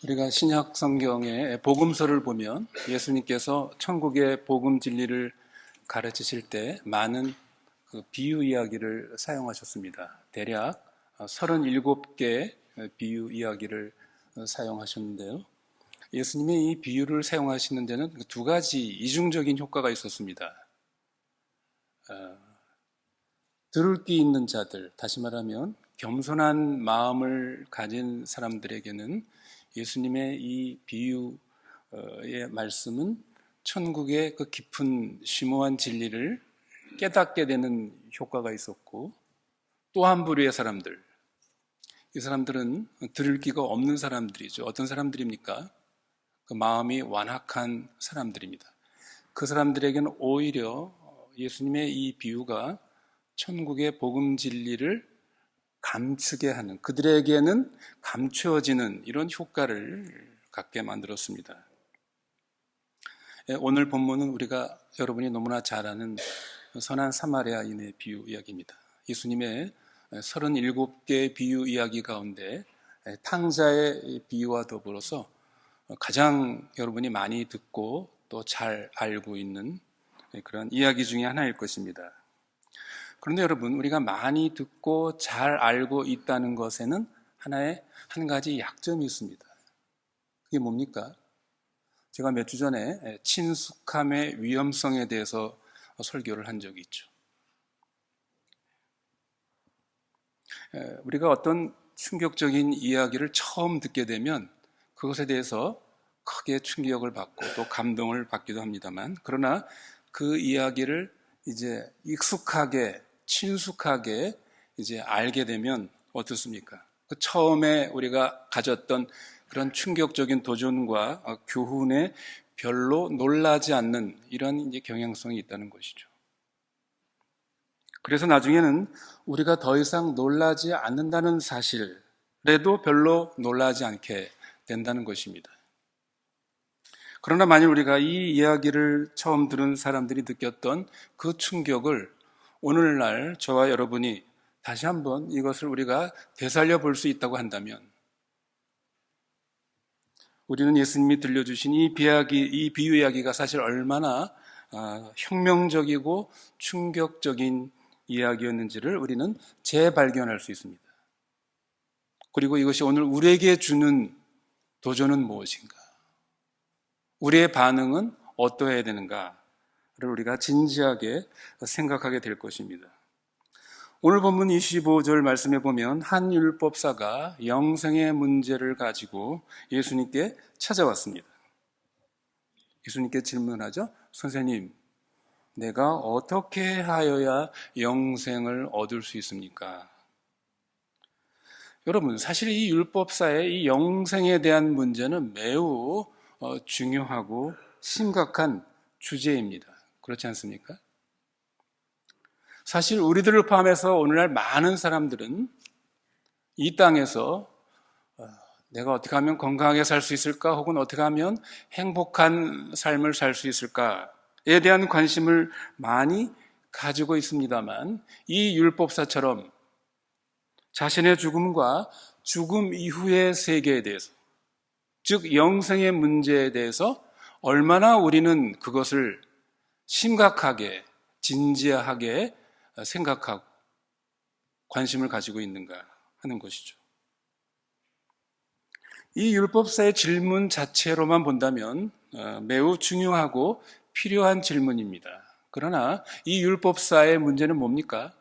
우리가 신약 성경의 복음서를 보면 예수님께서 천국의 복음 진리를 가르치실 때 많은 그 비유 이야기를 사용하셨습니다. 대략 37개 비유 이야기를 사용하셨는데요. 예수님이 이 비유를 사용하시는 데는 두 가지 이중적인 효과가 있었습니다. 들을 귀 있는 자들, 다시 말하면 겸손한 마음을 가진 사람들에게는 예수님의 이 비유의 말씀은 천국의 그 깊은 심오한 진리를 깨닫게 되는 효과가 있었고, 또 한 부류의 사람들, 이 사람들은 들을 귀가 없는 사람들이죠. 어떤 사람들입니까? 그 마음이 완악한 사람들입니다. 그 사람들에게는 오히려 예수님의 이 비유가 천국의 복음 진리를 감추게 하는, 그들에게는 감추어지는 이런 효과를 갖게 만들었습니다. 오늘 본문은 우리가 여러분이 너무나 잘 아는 선한 사마리아인의 비유 이야기입니다. 예수님의 37개의 비유 이야기 가운데 탕자의 비유와 더불어서 가장 여러분이 많이 듣고 또 잘 알고 있는 그런 이야기 중에 하나일 것입니다. 그런데 여러분, 우리가 많이 듣고 잘 알고 있다는 것에는 한 가지 약점이 있습니다. 그게 뭡니까? 제가 몇 주 전에 친숙함의 위험성에 대해서 설교를 한 적이 있죠. 우리가 어떤 충격적인 이야기를 처음 듣게 되면 그것에 대해서 크게 충격을 받고 또 감동을 받기도 합니다만, 그러나 그 이야기를 이제 익숙하게 친숙하게 이제 알게 되면 어떻습니까? 그 처음에 우리가 가졌던 그런 충격적인 도전과 교훈에 별로 놀라지 않는 이런 이제 경향성이 있다는 것이죠. 그래서 나중에는 우리가 더 이상 놀라지 않는다는 사실에도 별로 놀라지 않게 된다는 것입니다. 그러나 만일 우리가 이 이야기를 처음 들은 사람들이 느꼈던 그 충격을 오늘날 저와 여러분이 다시 한번 이것을 우리가 되살려 볼 수 있다고 한다면, 우리는 예수님이 들려주신 이 비유 이야기가 사실 얼마나 혁명적이고 충격적인 이야기였는지를 우리는 재발견할 수 있습니다. 그리고 이것이 오늘 우리에게 주는 도전은 무엇인가? 우리의 반응은 어떠해야 되는가를 우리가 진지하게 생각하게 될 것입니다. 오늘 본문 25절 말씀에 보면 한 율법사가 영생의 문제를 가지고 예수님께 찾아왔습니다. 예수님께 질문하죠. 선생님, 내가 어떻게 하여야 영생을 얻을 수 있습니까? 여러분, 사실 이 율법사의 이 영생에 대한 문제는 매우 중요하고 심각한 주제입니다. 그렇지 않습니까? 사실 우리들을 포함해서 오늘날 많은 사람들은 이 땅에서 내가 어떻게 하면 건강하게 살 수 있을까, 혹은 어떻게 하면 행복한 삶을 살 수 있을까에 대한 관심을 많이 가지고 있습니다만, 이 율법사처럼 자신의 죽음과 죽음 이후의 세계에 대해서, 즉 영생의 문제에 대해서 얼마나 우리는 그것을 심각하게 진지하게 생각하고 관심을 가지고 있는가 하는 것이죠. 이 율법사의 질문 자체로만 본다면 매우 중요하고 필요한 질문입니다. 그러나 이 율법사의 문제는 뭡니까?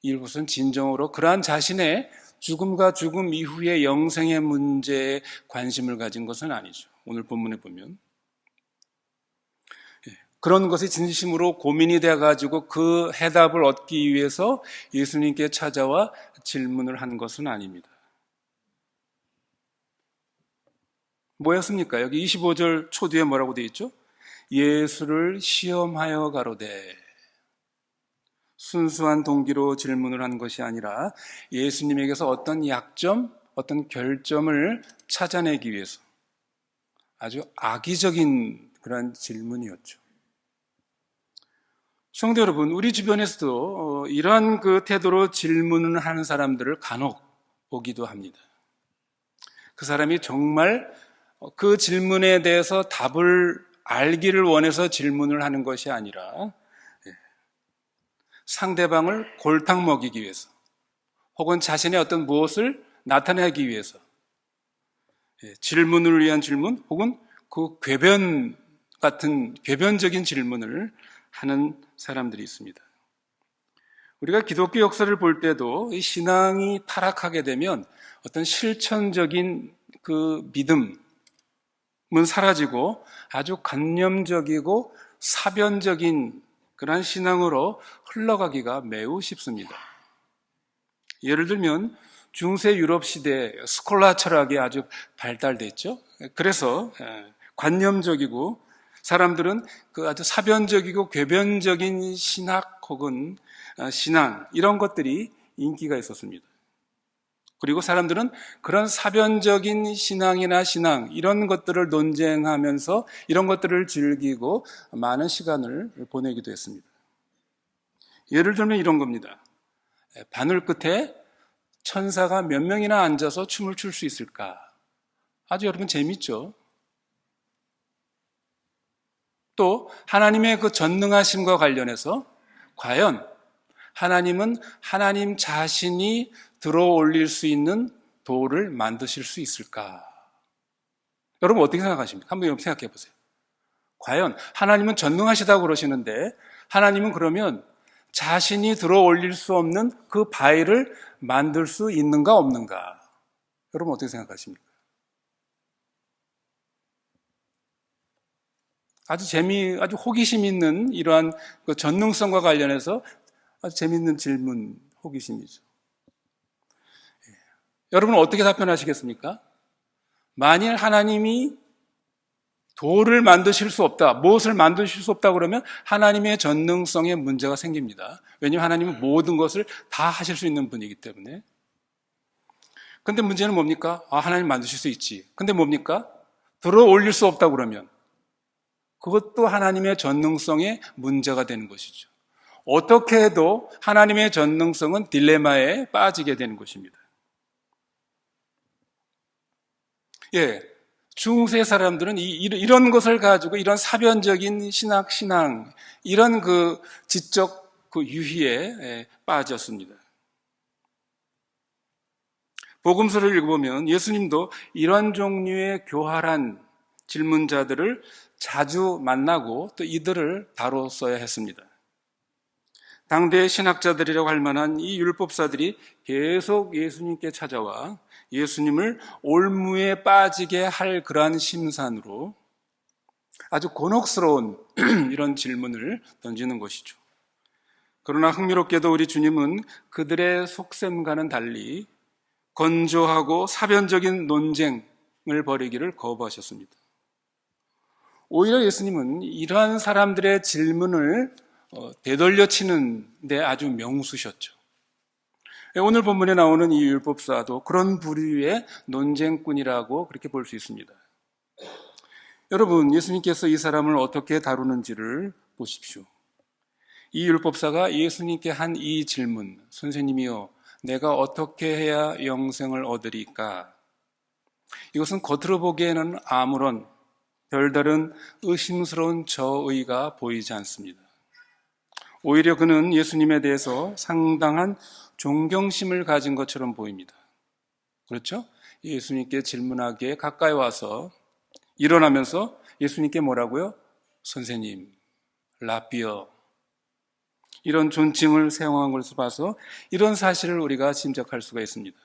이 율법사는 진정으로 그러한 자신의 죽음과 죽음 이후의 영생의 문제에 관심을 가진 것은 아니죠. 오늘 본문에 보면 그런 것이 진심으로 고민이 돼가지고 그 해답을 얻기 위해서 예수님께 찾아와 질문을 한 것은 아닙니다. 뭐였습니까? 여기 25절 초뒤에 뭐라고 되어 있죠? 예수를 시험하여 가로되. 순수한 동기로 질문을 한 것이 아니라 예수님에게서 어떤 약점, 어떤 결점을 찾아내기 위해서 아주 악의적인 그런 질문이었죠. 성도 여러분, 우리 주변에서도 이러한 그 태도로 질문을 하는 사람들을 간혹 보기도 합니다. 그 사람이 정말 그 질문에 대해서 답을 알기를 원해서 질문을 하는 것이 아니라 상대방을 골탕 먹이기 위해서 혹은 자신의 어떤 무엇을 나타내기 위해서 질문을 위한 질문 혹은 그 궤변 같은 궤변적인 질문을 하는 사람들이 있습니다. 우리가 기독교 역사를 볼 때도 이 신앙이 타락하게 되면 어떤 실천적인 그 믿음은 사라지고 아주 관념적이고 사변적인 그러한 신앙으로 흘러가기가 매우 쉽습니다. 예를 들면 중세 유럽 시대 스콜라 철학이 아주 발달됐죠. 그래서 관념적이고 사람들은 그 아주 사변적이고 궤변적인 신학 혹은 신앙 이런 것들이 인기가 있었습니다. 그리고 사람들은 그런 사변적인 신앙이나 신앙 이런 것들을 논쟁하면서 이런 것들을 즐기고 많은 시간을 보내기도 했습니다. 예를 들면 이런 겁니다. 바늘 끝에 천사가 몇 명이나 앉아서 춤을 출 수 있을까? 아주 여러분 재밌죠? 또 하나님의 그 전능하심과 관련해서 과연 하나님은 하나님 자신이 들어올릴 수 있는 돌을 만드실 수 있을까? 여러분 어떻게 생각하십니까? 한번 여러분 생각해 보세요. 과연 하나님은 전능하시다고 그러시는데 하나님은 그러면 자신이 들어올릴 수 없는 그 바위를 만들 수 있는가 없는가? 여러분 어떻게 생각하십니까? 아주 호기심 있는 이러한 그 전능성과 관련해서 아주 재미있는 질문, 호기심이죠. 여러분은 어떻게 답변하시겠습니까? 만일 하나님이 돌을 만드실 수 없다, 무엇을 만드실 수 없다 그러면 하나님의 전능성에 문제가 생깁니다. 왜냐하면 하나님은 모든 것을 다 하실 수 있는 분이기 때문에. 근데 문제는 뭡니까? 하나님 만드실 수 있지. 근데 뭡니까? 들어 올릴 수 없다 그러면 그것도 하나님의 전능성에 문제가 되는 것이죠. 어떻게 해도 하나님의 전능성은 딜레마에 빠지게 되는 것입니다. 중세 사람들은 이런 것을 가지고 이런 사변적인 신앙, 이런 그 지적 그 유희에 빠졌습니다. 복음서를 읽어보면 예수님도 이런 종류의 교활한 질문자들을 자주 만나고 또 이들을 다뤘어야 했습니다. 당대의 신학자들이라고 할 만한 이 율법사들이 계속 예수님께 찾아와 예수님을 올무에 빠지게 할 그러한 심산으로 아주 곤혹스러운 이런 질문을 던지는 것이죠. 그러나 흥미롭게도 우리 주님은 그들의 속셈과는 달리 건조하고 사변적인 논쟁을 벌이기를 거부하셨습니다. 오히려 예수님은 이러한 사람들의 질문을 되돌려치는 데 아주 명수셨죠. 오늘 본문에 나오는 이 율법사도 그런 부류의 논쟁꾼이라고 그렇게 볼 수 있습니다. 여러분, 예수님께서 이 사람을 어떻게 다루는지를 보십시오. 이 율법사가 예수님께 한 이 질문, 선생님이요, 내가 어떻게 해야 영생을 얻으리까? 이것은 겉으로 보기에는 아무런 별다른 의심스러운 저의가 보이지 않습니다. 오히려 그는 예수님에 대해서 상당한 존경심을 가진 것처럼 보입니다. 그렇죠? 예수님께 질문하기에 가까이 와서 일어나면서 예수님께 뭐라고요? 선생님, 라비어, 이런 존칭을 사용한 것을 봐서 이런 사실을 우리가 짐작할 수가 있습니다.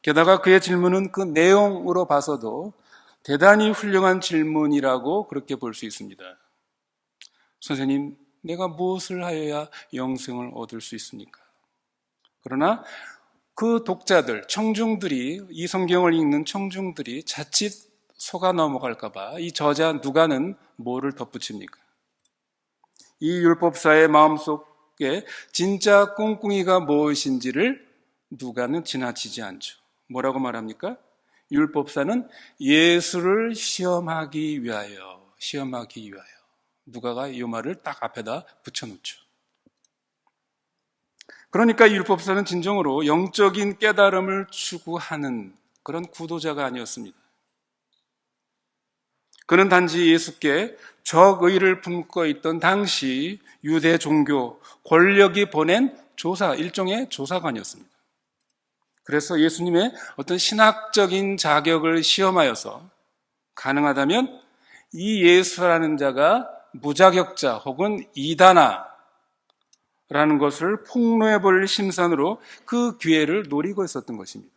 게다가 그의 질문은 그 내용으로 봐서도 대단히 훌륭한 질문이라고 그렇게 볼 수 있습니다. 선생님, 내가 무엇을 하여야 영생을 얻을 수 있습니까? 그러나 그 독자들, 청중들이, 이 성경을 읽는 청중들이 자칫 속아 넘어갈까봐 이 저자 누가는 뭐를 덧붙입니까? 이 율법사의 마음속에 진짜 꿍꿍이가 무엇인지를 누가는 지나치지 않죠. 뭐라고 말합니까? 율법사는 예수를 시험하기 위하여. 누가가 이 말을 딱 앞에다 붙여놓죠. 그러니까 율법사는 진정으로 영적인 깨달음을 추구하는 그런 구도자가 아니었습니다. 그는 단지 예수께 적의를 품고 있던 당시 유대 종교 권력이 보낸 일종의 조사관이었습니다. 그래서 예수님의 어떤 신학적인 자격을 시험하여서 가능하다면 이 예수라는 자가 무자격자 혹은 이단아라는 것을 폭로해볼 심산으로 그 기회를 노리고 있었던 것입니다.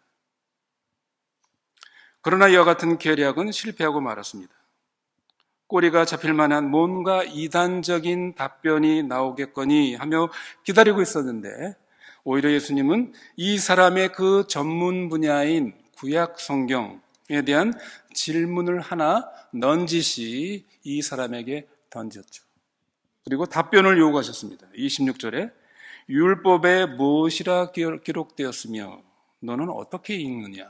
그러나 이와 같은 계략은 실패하고 말았습니다. 꼬리가 잡힐 만한 뭔가 이단적인 답변이 나오겠거니 하며 기다리고 있었는데 오히려 예수님은 이 사람의 그 전문 분야인 구약 성경에 대한 질문을 하나 넌지시 이 사람에게 던졌죠. 그리고 답변을 요구하셨습니다. 26절에 율법에 무엇이라 기록되었으며 너는 어떻게 읽느냐?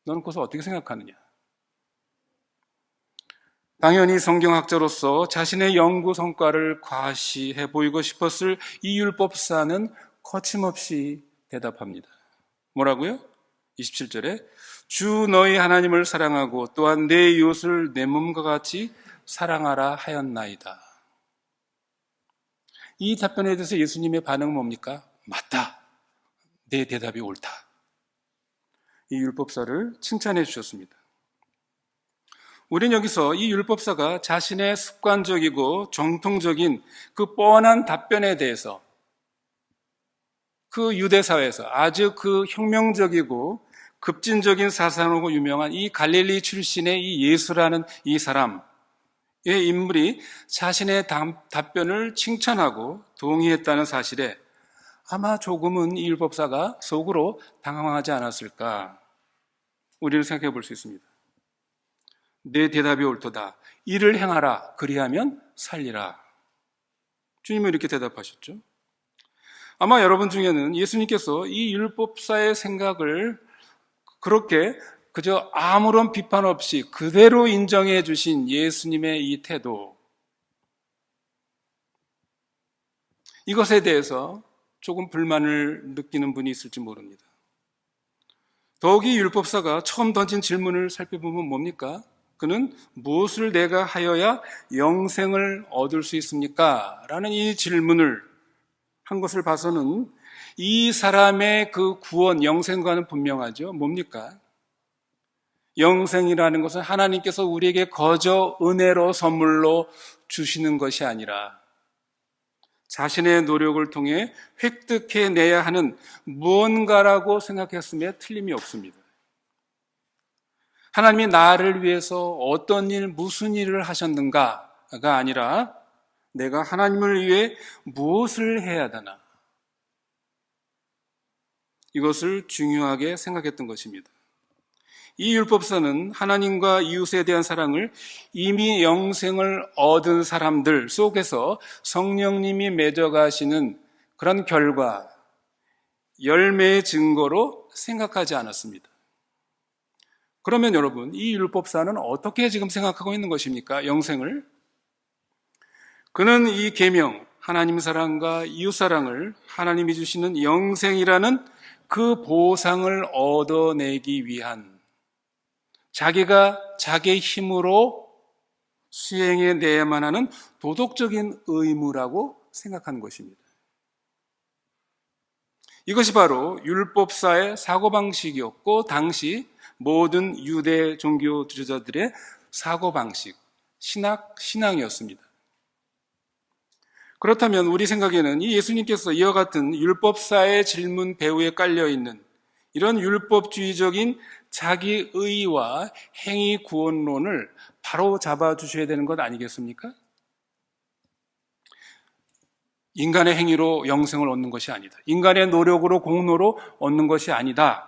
너는 그것을 어떻게 생각하느냐? 당연히 성경학자로서 자신의 연구 성과를 과시해 보이고 싶었을 이 율법사는 거침없이 대답합니다. 뭐라고요? 27절에 주 너희 하나님을 사랑하고 또한 내 이웃을 내 몸과 같이 사랑하라 하였나이다. 이 답변에 대해서 예수님의 반응은 뭡니까? 맞다. 내 대답이 옳다. 이 율법사를 칭찬해 주셨습니다. 우리는 여기서 이 율법사가 자신의 습관적이고 정통적인 그 뻔한 답변에 대해서 그 유대사회에서 아주 그 혁명적이고 급진적인 사상으로 유명한 이 갈릴리 출신의 이 예수라는 이 사람의 인물이 자신의 답변을 칭찬하고 동의했다는 사실에 아마 조금은 이 율법사가 속으로 당황하지 않았을까 우리는 생각해 볼 수 있습니다. 내 대답이 옳도다. 이를 행하라. 그리하면 살리라. 주님은 이렇게 대답하셨죠. 아마 여러분 중에는 예수님께서 이 율법사의 생각을 그렇게 그저 아무런 비판 없이 그대로 인정해 주신 예수님의 이 태도, 이것에 대해서 조금 불만을 느끼는 분이 있을지 모릅니다. 더욱이 율법사가 처음 던진 질문을 살펴보면 뭡니까? 그는 무엇을 내가 하여야 영생을 얻을 수 있습니까? 라는 이 질문을 한 것을 봐서는 이 사람의 그 구원, 영생과는 분명하죠. 뭡니까? 영생이라는 것은 하나님께서 우리에게 거저 은혜로 선물로 주시는 것이 아니라 자신의 노력을 통해 획득해내야 하는 무언가라고 생각했음에 틀림이 없습니다. 하나님이 나를 위해서 어떤 일, 무슨 일을 하셨는가가 아니라 내가 하나님을 위해 무엇을 해야 되나? 이것을 중요하게 생각했던 것입니다. 이 율법사는 하나님과 이웃에 대한 사랑을 이미 영생을 얻은 사람들 속에서 성령님이 맺어가시는 그런 결과, 열매의 증거로 생각하지 않았습니다. 그러면 여러분, 이 율법사는 어떻게 지금 생각하고 있는 것입니까? 영생을? 그는 이 계명, 하나님 사랑과 이웃 사랑을 하나님이 주시는 영생이라는 그 보상을 얻어내기 위한 자기가 자기의 힘으로 수행해내야만 하는 도덕적인 의무라고 생각하는 것입니다. 이것이 바로 율법사의 사고방식이었고 당시 모든 유대 종교 지도자들의 사고방식, 신앙이었습니다. 그렇다면 우리 생각에는 이 예수님께서 이와 같은 율법사의 질문 배후에 깔려있는 이런 율법주의적인 자기의와 행위 구원론을 바로 잡아주셔야 되는 것 아니겠습니까? 인간의 행위로 영생을 얻는 것이 아니다. 인간의 노력으로 공로로 얻는 것이 아니다.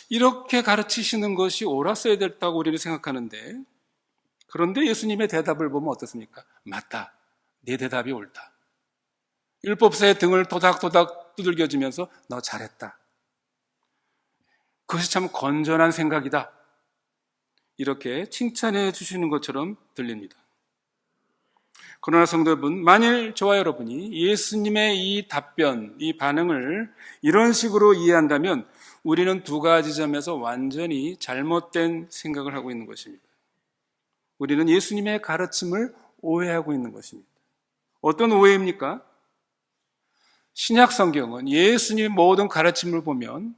이렇게 가르치시는 것이 옳았어야 됐다고 우리는 생각하는데 그런데 예수님의 대답을 보면 어떻습니까? 맞다. 네 대답이 옳다. 율법사의 등을 도닥도닥 두들겨주면서 너 잘했다. 그것이 참 건전한 생각이다. 이렇게 칭찬해 주시는 것처럼 들립니다. 그러나 성도 여러분, 만일 저와 여러분이 예수님의 이 답변, 이 반응을 이런 식으로 이해한다면 우리는 두 가지 점에서 완전히 잘못된 생각을 하고 있는 것입니다. 우리는 예수님의 가르침을 오해하고 있는 것입니다. 어떤 오해입니까? 신약 성경은 예수님의 모든 가르침을 보면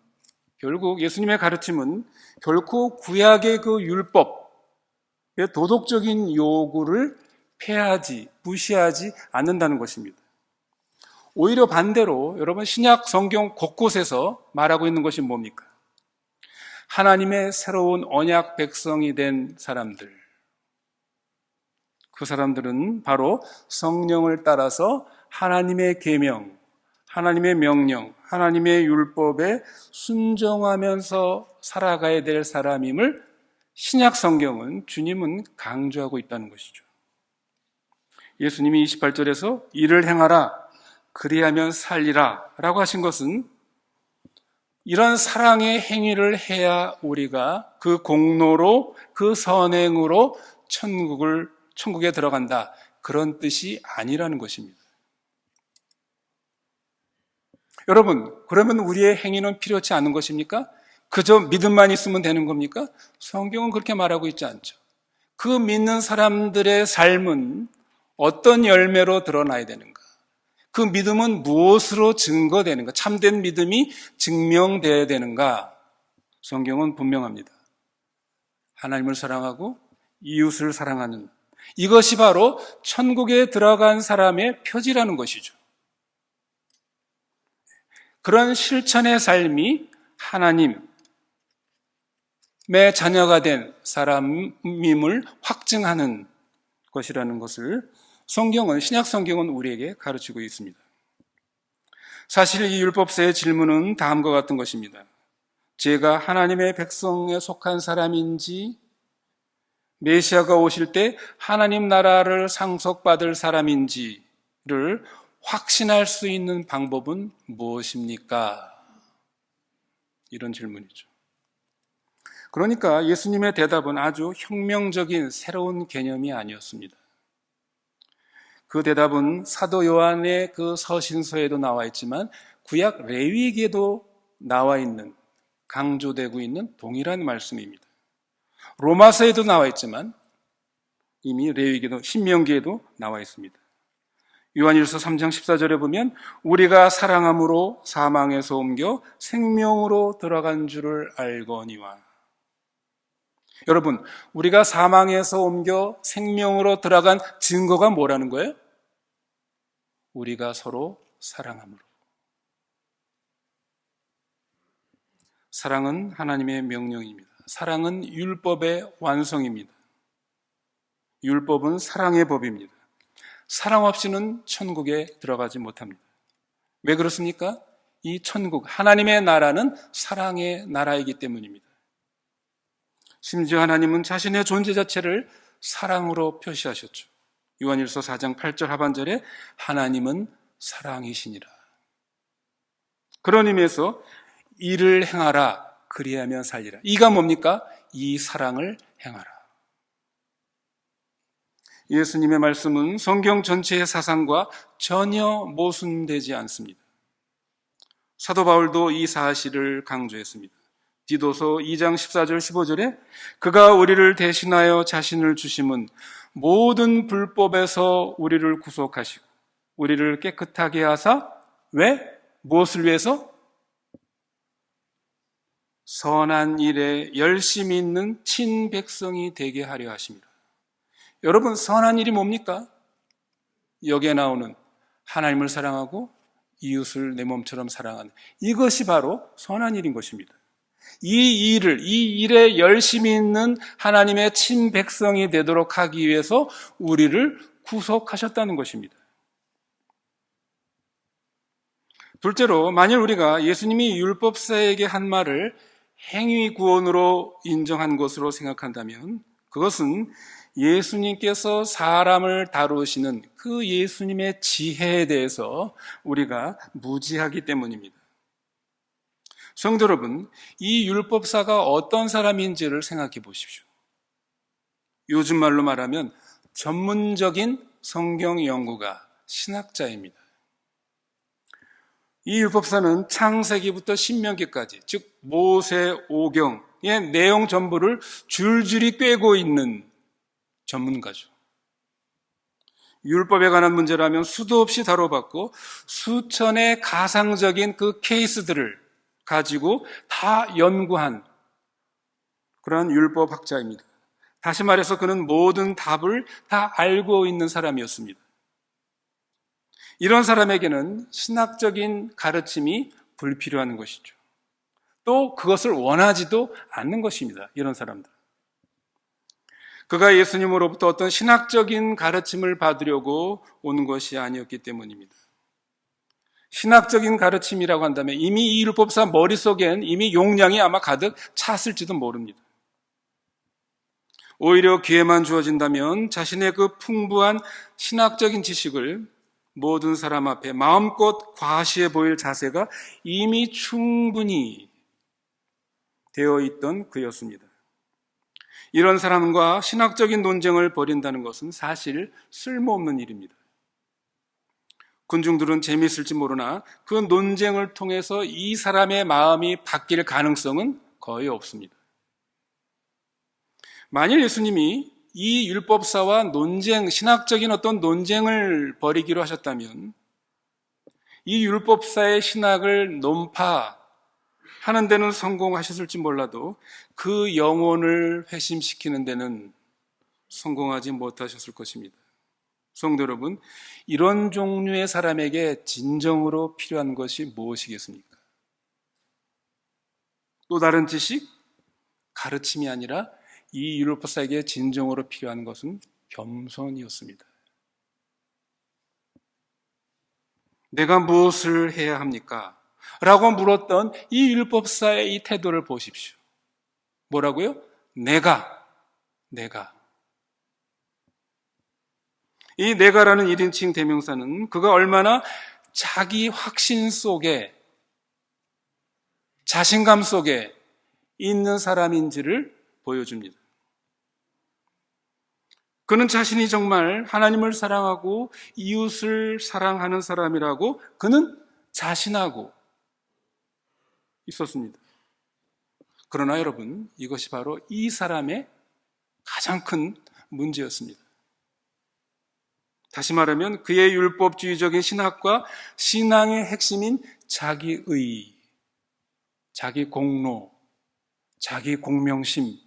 결국 예수님의 가르침은 결코 구약의 그 율법의 도덕적인 요구를 폐하지, 무시하지 않는다는 것입니다. 오히려 반대로 여러분 신약 성경 곳곳에서 말하고 있는 것이 뭡니까? 하나님의 새로운 언약 백성이 된 사람들. 그 사람들은 바로 성령을 따라서 하나님의 계명, 하나님의 명령, 하나님의 율법에 순종하면서 살아가야 될 사람임을 신약 성경은 주님은 강조하고 있다는 것이죠. 예수님이 28절에서 이를 행하라, 그리하면 살리라 라고 하신 것은 이런 사랑의 행위를 해야 우리가 그 공로로, 그 선행으로 천국에 들어간다. 그런 뜻이 아니라는 것입니다. 여러분, 그러면 우리의 행위는 필요치 않은 것입니까? 그저 믿음만 있으면 되는 겁니까? 성경은 그렇게 말하고 있지 않죠. 그 믿는 사람들의 삶은 어떤 열매로 드러나야 되는가? 그 믿음은 무엇으로 증거되는가? 참된 믿음이 증명되어야 되는가? 성경은 분명합니다. 하나님을 사랑하고 이웃을 사랑하는 이것이 바로 천국에 들어간 사람의 표지라는 것이죠. 그런 실천의 삶이 하나님의 자녀가 된 사람임을 확증하는 것이라는 것을 신약 성경은 우리에게 가르치고 있습니다. 사실 이 율법서의 질문은 다음과 같은 것입니다. 제가 하나님의 백성에 속한 사람인지, 메시아가 오실 때 하나님 나라를 상속받을 사람인지를 확신할 수 있는 방법은 무엇입니까? 이런 질문이죠. 그러니까 예수님의 대답은 아주 혁명적인 새로운 개념이 아니었습니다. 그 대답은 사도 요한의 그 서신서에도 나와 있지만 구약 레위기에도 나와 있는, 강조되고 있는 동일한 말씀입니다. 로마서에도 나와 있지만 이미 레위기도 신명기에도 나와 있습니다. 요한일서 3장 14절에 보면 우리가 사랑함으로 사망에서 옮겨 생명으로 들어간 줄을 알거니와. 여러분, 우리가 사망에서 옮겨 생명으로 들어간 증거가 뭐라는 거예요? 우리가 서로 사랑함으로. 사랑은 하나님의 명령입니다. 사랑은 율법의 완성입니다. 율법은 사랑의 법입니다. 사랑 없이는 천국에 들어가지 못합니다. 왜 그렇습니까? 이 천국, 하나님의 나라는 사랑의 나라이기 때문입니다. 심지어 하나님은 자신의 존재 자체를 사랑으로 표시하셨죠. 요한일서 4장 8절 하반절에 하나님은 사랑이시니라. 그런 의미에서 이를 행하라, 그리하면 살리라. 이가 뭡니까? 이 사랑을 행하라. 예수님의 말씀은 성경 전체의 사상과 전혀 모순되지 않습니다. 사도 바울도 이 사실을 강조했습니다. 디도서 2장 14절 15절에 그가 우리를 대신하여 자신을 주심은 모든 불법에서 우리를 구속하시고 우리를 깨끗하게 하사 왜? 무엇을 위해서? 선한 일에 열심히 있는 친백성이 되게 하려 하십니다. 여러분, 선한 일이 뭡니까? 여기에 나오는 하나님을 사랑하고 이웃을 내 몸처럼 사랑하는 이것이 바로 선한 일인 것입니다. 이 일에 열심히 있는 하나님의 친백성이 되도록 하기 위해서 우리를 구속하셨다는 것입니다. 둘째로, 만일 우리가 예수님이 율법사에게 한 말을 행위 구원으로 인정한 것으로 생각한다면 그것은 예수님께서 사람을 다루시는 그 예수님의 지혜에 대해서 우리가 무지하기 때문입니다. 성도 여러분, 이 율법사가 어떤 사람인지를 생각해 보십시오. 요즘 말로 말하면 전문적인 성경 연구가, 신학자입니다. 이 율법사는 창세기부터 신명기까지, 즉 모세오경의 내용 전부를 줄줄이 꿰고 있는 전문가죠. 율법에 관한 문제라면 수도 없이 다뤄봤고 수천의 가상적인 그 케이스들을 가지고 다 연구한 그러한 율법학자입니다. 다시 말해서 그는 모든 답을 다 알고 있는 사람이었습니다. 이런 사람에게는 신학적인 가르침이 불필요한 것이죠. 또 그것을 원하지도 않는 것입니다. 이런 사람들. 그가 예수님으로부터 어떤 신학적인 가르침을 받으려고 온 것이 아니었기 때문입니다. 신학적인 가르침이라고 한다면 이미 이 율법사 머릿속엔 이미 용량이 아마 가득 찼을지도 모릅니다. 오히려 기회만 주어진다면 자신의 그 풍부한 신학적인 지식을 모든 사람 앞에 마음껏 과시해 보일 자세가 이미 충분히 되어 있던 그였습니다. 이런 사람과 신학적인 논쟁을 벌인다는 것은 사실 쓸모없는 일입니다. 군중들은 재미있을지 모르나 그 논쟁을 통해서 이 사람의 마음이 바뀔 가능성은 거의 없습니다. 만일 예수님이 이 율법사와 논쟁, 신학적인 어떤 논쟁을 벌이기로 하셨다면 이 율법사의 신학을 논파하는 데는 성공하셨을지 몰라도 그 영혼을 회심시키는 데는 성공하지 못하셨을 것입니다. 성도 여러분, 이런 종류의 사람에게 진정으로 필요한 것이 무엇이겠습니까? 또 다른 지식, 가르침이 아니라 이 율법사에게 진정으로 필요한 것은 겸손이었습니다. 내가 무엇을 해야 합니까? 라고 물었던 이 율법사의 이 태도를 보십시오. 뭐라고요? 내가. 이 내가라는 1인칭 대명사는 그가 얼마나 자기 확신 속에, 자신감 속에 있는 사람인지를 보여줍니다. 그는 자신이 정말 하나님을 사랑하고 이웃을 사랑하는 사람이라고 그는 자신하고 있었습니다. 그러나 여러분, 이것이 바로 이 사람의 가장 큰 문제였습니다. 다시 말하면 그의 율법주의적인 신학과 신앙의 핵심인 자기의, 자기 공로, 자기 공명심,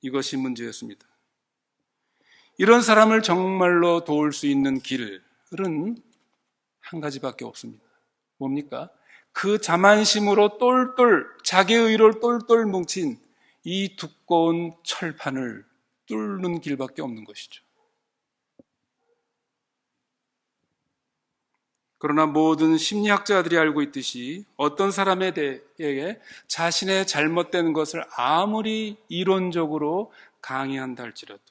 이것이 문제였습니다. 이런 사람을 정말로 도울 수 있는 길은 한 가지밖에 없습니다. 뭡니까? 그 자만심으로 똘똘, 자기의로 똘똘 뭉친 이 두꺼운 철판을 뚫는 길밖에 없는 것이죠. 그러나 모든 심리학자들이 알고 있듯이 어떤 사람에 대해 자신의 잘못된 것을 아무리 이론적으로 강의한다 할지라도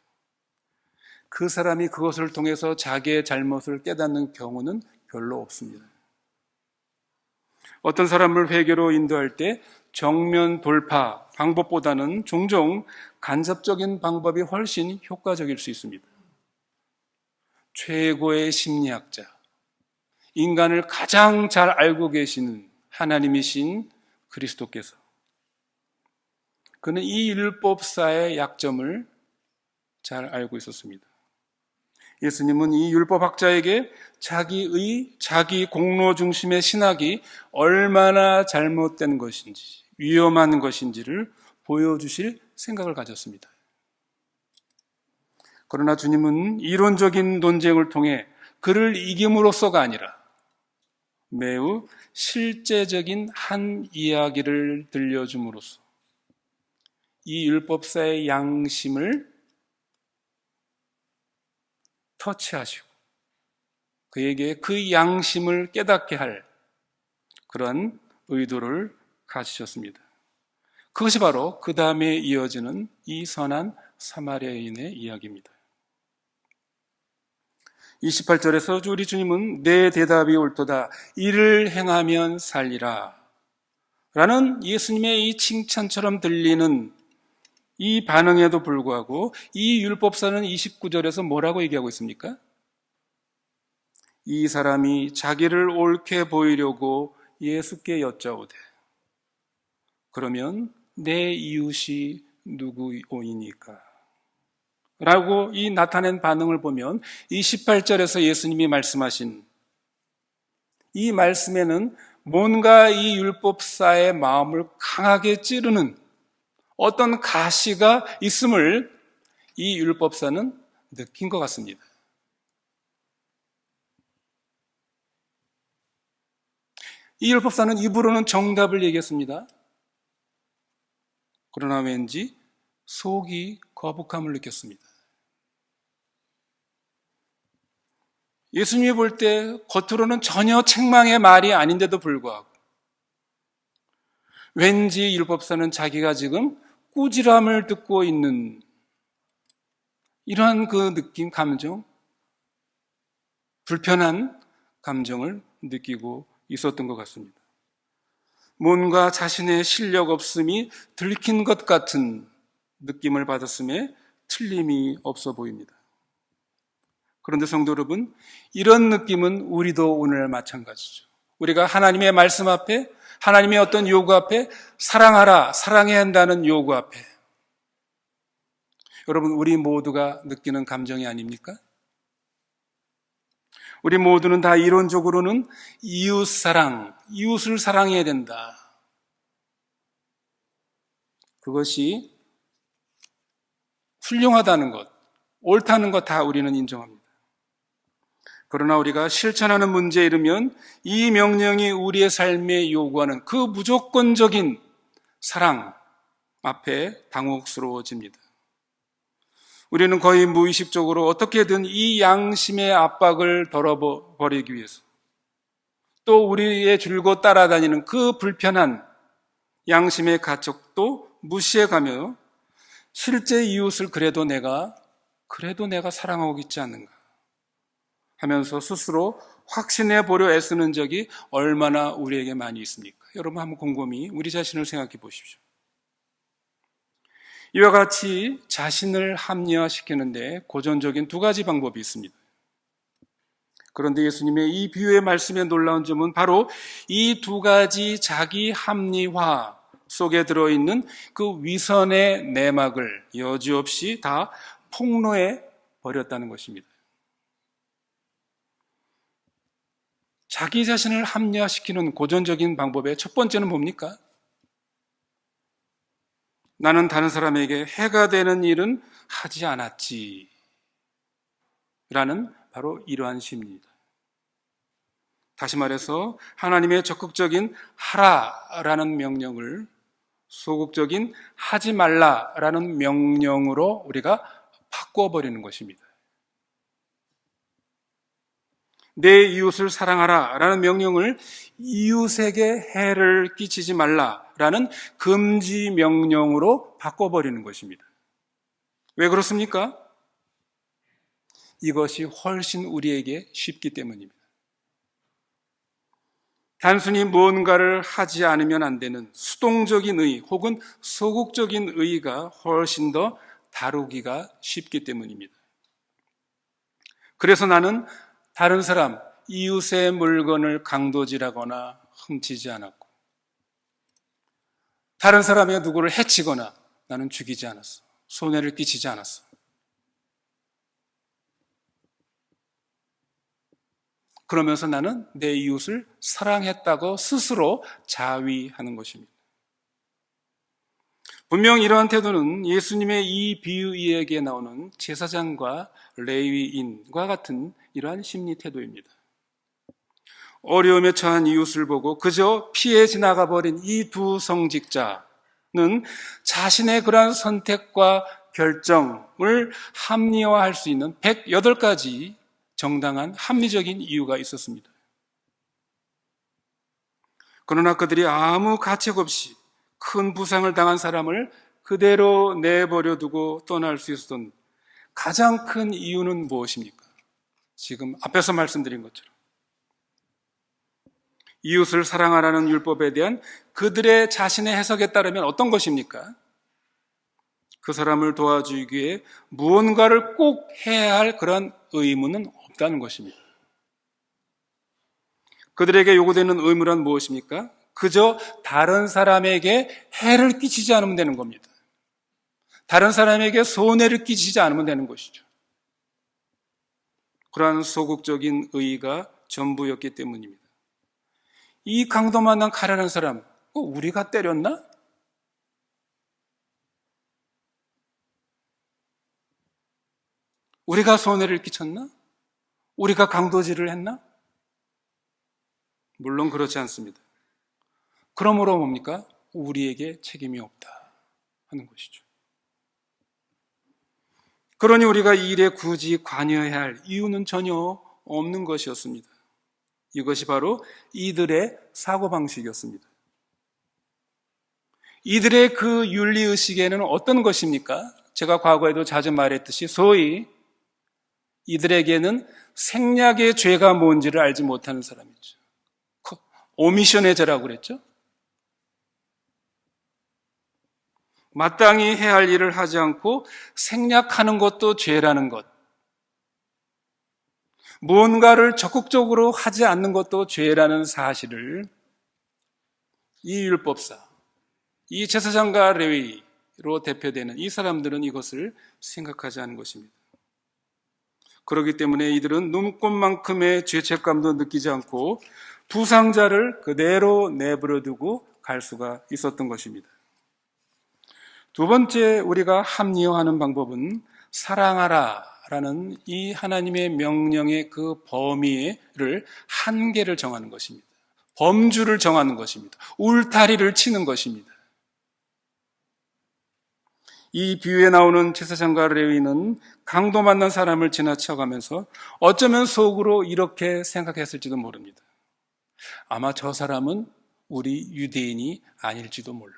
그 사람이 그것을 통해서 자기의 잘못을 깨닫는 경우는 별로 없습니다. 어떤 사람을 회개로 인도할 때 정면 돌파 방법보다는 종종 간접적인 방법이 훨씬 효과적일 수 있습니다. 최고의 심리학자, 인간을 가장 잘 알고 계시는 하나님이신 그리스도께서 그는 이 율법사의 약점을 잘 알고 있었습니다. 예수님은 이 율법학자에게 자기의, 자기 공로 중심의 신학이 얼마나 잘못된 것인지, 위험한 것인지를 보여주실 생각을 가졌습니다. 그러나 주님은 이론적인 논쟁을 통해 그를 이김으로써가 아니라 매우 실제적인 한 이야기를 들려줌으로써 이 율법사의 양심을 터치하시고 그에게 그 양심을 깨닫게 할 그런 의도를 가지셨습니다. 그것이 바로 그 다음에 이어지는 이 선한 사마리아인의 이야기입니다. 28절에서 우리 주님은 내 대답이 옳도다, 이를 행하면 살리라 라는 예수님의 이 칭찬처럼 들리는 이 반응에도 불구하고 이 율법사는 29절에서 뭐라고 얘기하고 있습니까? 이 사람이 자기를 옳게 보이려고 예수께 여짜오되 그러면 내 이웃이 누구오이니까? 라고 이 나타낸 반응을 보면 이 18절에서 예수님이 말씀하신 이 말씀에는 뭔가 이 율법사의 마음을 강하게 찌르는 어떤 가시가 있음을 이 율법사는 느낀 것 같습니다. 이 율법사는 입으로는 정답을 얘기했습니다. 그러나 왠지 속이 거북함을 느꼈습니다. 예수님이 볼 때 겉으로는 전혀 책망의 말이 아닌데도 불구하고 왠지 율법사는 자기가 지금 꾸지람을 듣고 있는 이러한 그 느낌, 감정, 불편한 감정을 느끼고 있었던 것 같습니다. 뭔가 자신의 실력 없음이 들킨 것 같은 느낌을 받았음에 틀림이 없어 보입니다. 그런데 성도 여러분, 이런 느낌은 우리도 오늘 마찬가지죠. 우리가 하나님의 말씀 앞에, 하나님의 어떤 요구 앞에 사랑하라, 사랑해야 한다는 요구 앞에 여러분, 우리 모두가 느끼는 감정이 아닙니까? 우리 모두는 다 이론적으로는 이웃 사랑, 이웃을 사랑해야 된다. 그것이 훌륭하다는 것, 옳다는 것 다 우리는 인정합니다. 그러나 우리가 실천하는 문제에 이르면 이 명령이 우리의 삶에 요구하는 그 무조건적인 사랑 앞에 당혹스러워집니다. 우리는 거의 무의식적으로 어떻게든 이 양심의 압박을 덜어버리기 위해서 또 우리의 줄곧 따라다니는 그 불편한 양심의 가책도 무시해가며 실제 이웃을 그래도 내가 사랑하고 있지 않는가 하면서 스스로 확신해 보려 애쓰는 적이 얼마나 우리에게 많이 있습니까? 여러분 한번 곰곰이 우리 자신을 생각해 보십시오. 이와 같이 자신을 합리화시키는데 고전적인 두 가지 방법이 있습니다. 그런데 예수님의 이 비유의 말씀에 놀라운 점은 바로 이 두 가지 자기 합리화 속에 들어있는 그 위선의 내막을 여지없이 다 폭로해 버렸다는 것입니다. 자기 자신을 합리화시키는 고전적인 방법의 첫 번째는 뭡니까? 나는 다른 사람에게 해가 되는 일은 하지 않았지 라는 바로 이러한 심리입니다. 다시 말해서 하나님의 적극적인 하라라는 명령을 소극적인 하지 말라라는 명령으로 우리가 바꿔버리는 것입니다. 내 이웃을 사랑하라라는 명령을 이웃에게 해를 끼치지 말라라는 금지 명령으로 바꿔버리는 것입니다. 왜 그렇습니까? 이것이 훨씬 우리에게 쉽기 때문입니다. 단순히 무언가를 하지 않으면 안 되는 수동적인 의 혹은 소극적인 의가 훨씬 더 다루기가 쉽기 때문입니다. 그래서 나는 다른 사람, 이웃의 물건을 강도질하거나 훔치지 않았고 다른 사람의 누구를 해치거나 나는 죽이지 않았어. 손해를 끼치지 않았어. 그러면서 나는 내 이웃을 사랑했다고 스스로 자위하는 것입니다. 분명 이러한 태도는 예수님의 이 비유에게 나오는 제사장과 레위인과 같은 이러한 심리 태도입니다. 어려움에 처한 이웃을 보고 그저 피해 지나가 버린 이 두 성직자는 자신의 그러한 선택과 결정을 합리화할 수 있는 108가지 정당한 합리적인 이유가 있었습니다. 그러나 그들이 아무 가책 없이 큰 부상을 당한 사람을 그대로 내버려 두고 떠날 수 있었던 가장 큰 이유는 무엇입니까? 지금 앞에서 말씀드린 것처럼 이웃을 사랑하라는 율법에 대한 그들의 자신의 해석에 따르면 어떤 것입니까? 그 사람을 도와주기 위해 무언가를 꼭 해야 할 그런 의무는 없다는 것입니다. 그들에게 요구되는 의무란 무엇입니까? 그저 다른 사람에게 해를 끼치지 않으면 되는 겁니다. 다른 사람에게 손해를 끼치지 않으면 되는 것이죠. 그러한 소극적인 의의가 전부였기 때문입니다. 이 강도 만난 가련한 사람, 우리가 때렸나? 우리가 손해를 끼쳤나? 우리가 강도질을 했나? 물론 그렇지 않습니다. 그러므로 뭡니까? 우리에게 책임이 없다 하는 것이죠. 그러니 우리가 이 일에 굳이 관여해야 할 이유는 전혀 없는 것이었습니다. 이것이 바로 이들의 사고방식이었습니다. 이들의 그 윤리의식에는 어떤 것입니까? 제가 과거에도 자주 말했듯이 소위 이들에게는 생략의 죄가 뭔지를 알지 못하는 사람이죠. 오미션의 죄라고 그랬죠. 마땅히 해야 할 일을 하지 않고 생략하는 것도 죄라는 것. 무언가를 적극적으로 하지 않는 것도 죄라는 사실을 이 율법사, 이 제사장과 레위로 대표되는 이 사람들은 이것을 생각하지 않은 것입니다. 그렇기 때문에 이들은 눈꽃만큼의 죄책감도 느끼지 않고 부상자를 그대로 내버려 두고 갈 수가 있었던 것입니다. 두 번째 우리가 합리화하는 방법은 사랑하라 라는 이 하나님의 명령의 그 범위를 한계를 정하는 것입니다. 범주를 정하는 것입니다. 울타리를 치는 것입니다. 이 비유에 나오는 제사장과 레위는 강도 만난 사람을 지나쳐가면서 어쩌면 속으로 이렇게 생각했을지도 모릅니다. 아마 저 사람은 우리 유대인이 아닐지도 몰라.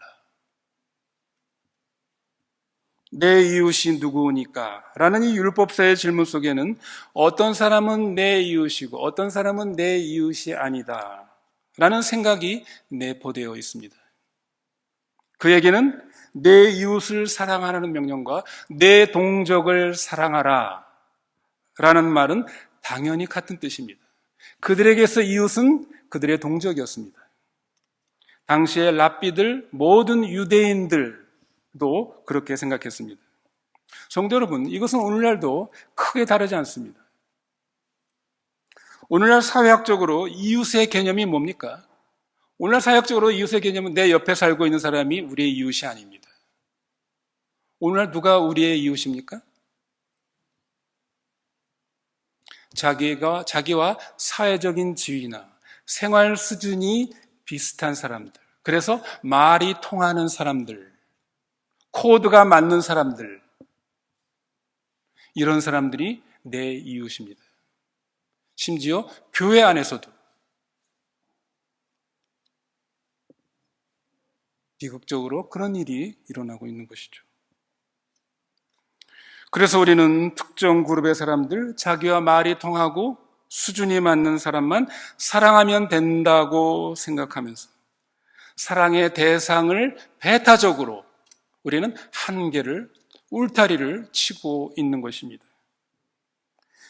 내 이웃이 누구니까? 라는 이 율법사의 질문 속에는 어떤 사람은 내 이웃이고 어떤 사람은 내 이웃이 아니다 라는 생각이 내포되어 있습니다. 그에게는 내 이웃을 사랑하라는 명령과 내 동족을 사랑하라 라는 말은 당연히 같은 뜻입니다. 그들에게서 이웃은 그들의 동족이었습니다. 당시의 랍비들, 모든 유대인들도 그렇게 생각했습니다. 성도 여러분, 이것은 오늘날도 크게 다르지 않습니다. 오늘날 사회학적으로 이웃의 개념이 뭡니까? 오늘날 사회학적으로 이웃의 개념은 내 옆에 살고 있는 사람이 우리의 이웃이 아닙니다. 오늘날 누가 우리의 이웃입니까? 자기와 사회적인 지위나 생활 수준이 비슷한 사람들, 그래서 말이 통하는 사람들, 코드가 맞는 사람들, 이런 사람들이 내 이웃입니다. 심지어 교회 안에서도 비극적으로 그런 일이 일어나고 있는 것이죠. 그래서 우리는 특정 그룹의 사람들, 자기와 말이 통하고 수준이 맞는 사람만 사랑하면 된다고 생각하면서 사랑의 대상을 배타적으로 우리는 한계를, 울타리를 치고 있는 것입니다.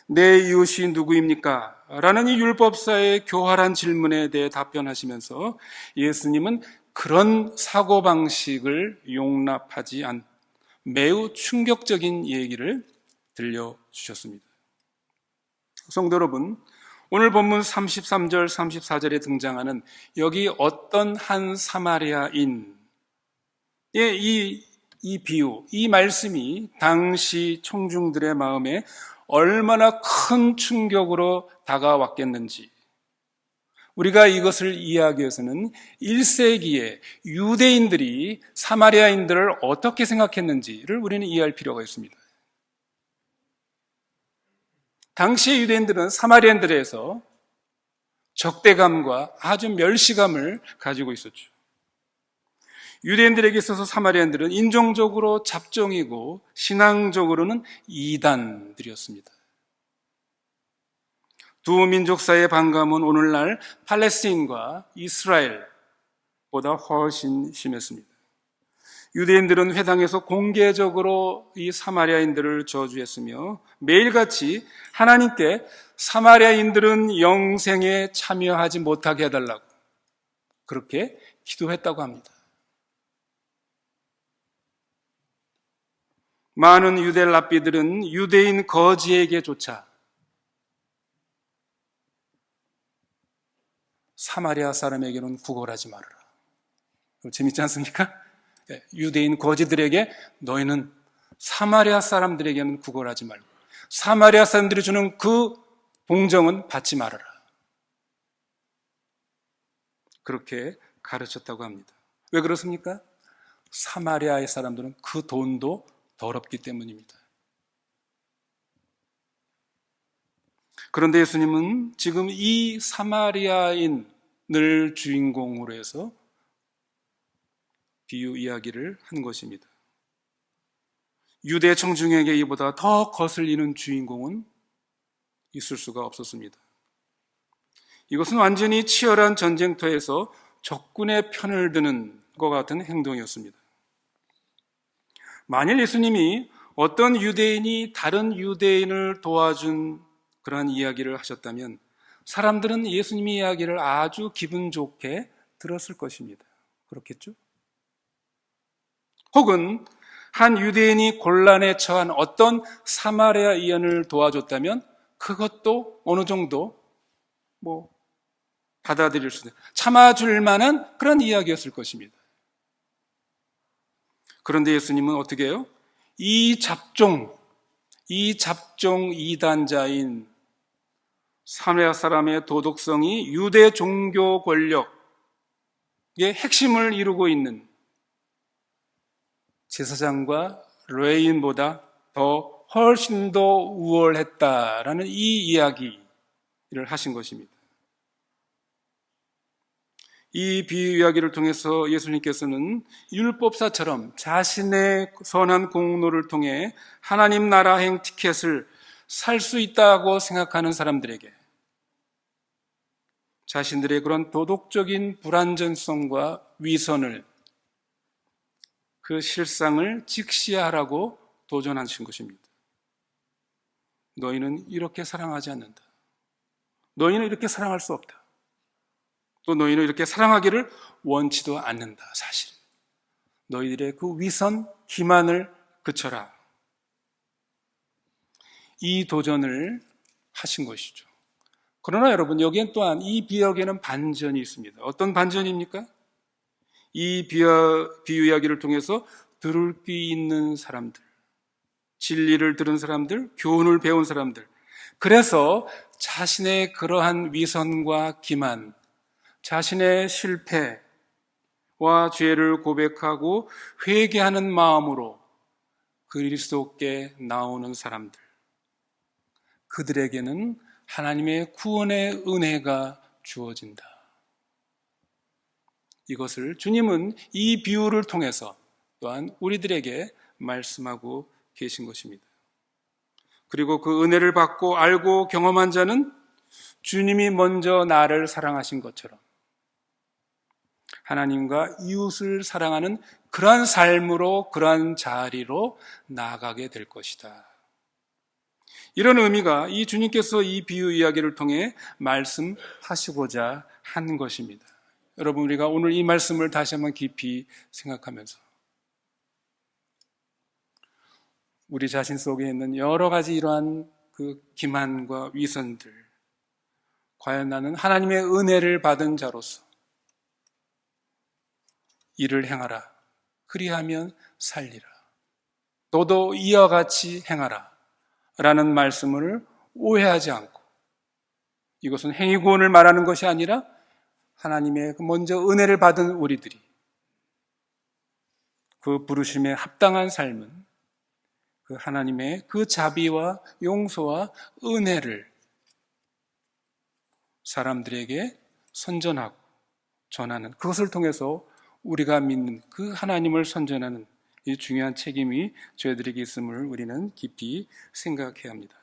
내 이웃이 누구입니까? 라는 이 율법사의 교활한 질문에 대해 답변하시면서 예수님은 그런 사고방식을 용납하지 않 매우 충격적인 얘기를 들려주셨습니다. 성도 여러분, 오늘 본문 33절, 34절에 등장하는 여기 어떤 한 사마리아인의 이 비유, 이 말씀이 당시 청중들의 마음에 얼마나 큰 충격으로 다가왔겠는지, 우리가 이것을 이해하기 위해서는 1세기에 유대인들이 사마리아인들을 어떻게 생각했는지를 우리는 이해할 필요가 있습니다. 당시의 유대인들은 사마리아인들에 대해서 적대감과 아주 멸시감을 가지고 있었죠. 유대인들에게 있어서 사마리아인들은 인종적으로 잡종이고 신앙적으로는 이단들이었습니다. 두 민족 사이의 반감은 오늘날 팔레스타인과 이스라엘보다 훨씬 심했습니다. 유대인들은 회당에서 공개적으로 이 사마리아인들을 저주했으며 매일같이 하나님께 사마리아인들은 영생에 참여하지 못하게 해달라고 그렇게 기도했다고 합니다. 많은 유대 랍비들은 유대인 거지에게조차 사마리아 사람에게는 구걸하지 말아라. 재밌지 않습니까? 유대인 거지들에게 너희는 사마리아 사람들에게는 구걸하지 말고 사마리아 사람들이 주는 그 봉정은 받지 말아라. 그렇게 가르쳤다고 합니다. 왜 그렇습니까? 사마리아의 사람들은 그 돈도 더럽기 때문입니다. 그런데 예수님은 지금 이 사마리아인을 주인공으로 해서 비유 이야기를 한 것입니다. 유대 청중에게 이보다 더 거슬리는 주인공은 있을 수가 없었습니다. 이것은 완전히 치열한 전쟁터에서 적군의 편을 드는 것 같은 행동이었습니다. 만일 예수님이 어떤 유대인이 다른 유대인을 도와준 그러한 이야기를 하셨다면 사람들은 예수님의 이야기를 아주 기분 좋게 들었을 것입니다. 그렇겠죠? 혹은 한 유대인이 곤란에 처한 어떤 사마리아인을 도와줬다면 그것도 어느 정도 받아들일 수 있는, 참아줄 만한 그런 이야기였을 것입니다. 그런데 예수님은 어떻게 해요? 이 잡종 이단자인 사마리아 사람의 도덕성이 유대 종교 권력의 핵심을 이루고 있는 제사장과 레위인보다 훨씬 더 우월했다라는 이 이야기를 하신 것입니다. 이 비유 이야기를 통해서 예수님께서는 율법사처럼 자신의 선한 공로를 통해 하나님 나라행 티켓을 살 수 있다고 생각하는 사람들에게 자신들의 그런 도덕적인 불완전성과 위선을, 그 실상을 직시하라고 도전하신 것입니다. 너희는 이렇게 사랑하지 않는다. 너희는 이렇게 사랑할 수 없다. 또 너희는 이렇게 사랑하기를 원치도 않는다. 사실 너희들의 그 위선, 기만을 그쳐라. 이 도전을 하신 것이죠. 그러나 여러분, 여기엔 또한 이 비유에는 반전이 있습니다. 어떤 반전입니까? 이 비유 이야기를 통해서 들을 귀 있는 사람들, 진리를 들은 사람들, 교훈을 배운 사람들, 그래서 자신의 그러한 위선과 기만, 자신의 실패와 죄를 고백하고 회개하는 마음으로 그리스도께 나오는 사람들, 그들에게는 하나님의 구원의 은혜가 주어진다. 이것을 주님은 이 비유를 통해서 또한 우리들에게 말씀하고 계신 것입니다. 그리고 그 은혜를 받고 알고 경험한 자는 주님이 먼저 나를 사랑하신 것처럼 하나님과 이웃을 사랑하는 그러한 삶으로, 그러한 자리로 나아가게 될 것이다. 이런 의미가 이 주님께서 이 비유 이야기를 통해 말씀하시고자 한 것입니다. 여러분, 우리가 오늘 이 말씀을 다시 한번 깊이 생각하면서 우리 자신 속에 있는 여러 가지 이러한 그 기만과 위선들, 과연 나는 하나님의 은혜를 받은 자로서 이를 행하라, 그리하면 살리라, 너도 이와 같이 행하라 라는 말씀을 오해하지 않고, 이것은 행위구원을 말하는 것이 아니라 하나님의 먼저 은혜를 받은 우리들이 그 부르심에 합당한 삶은 그 하나님의 그 자비와 용서와 은혜를 사람들에게 선전하고 전하는, 그것을 통해서 우리가 믿는 그 하나님을 선전하는 이 중요한 책임이 저희들에게 있음을 우리는 깊이 생각해야 합니다.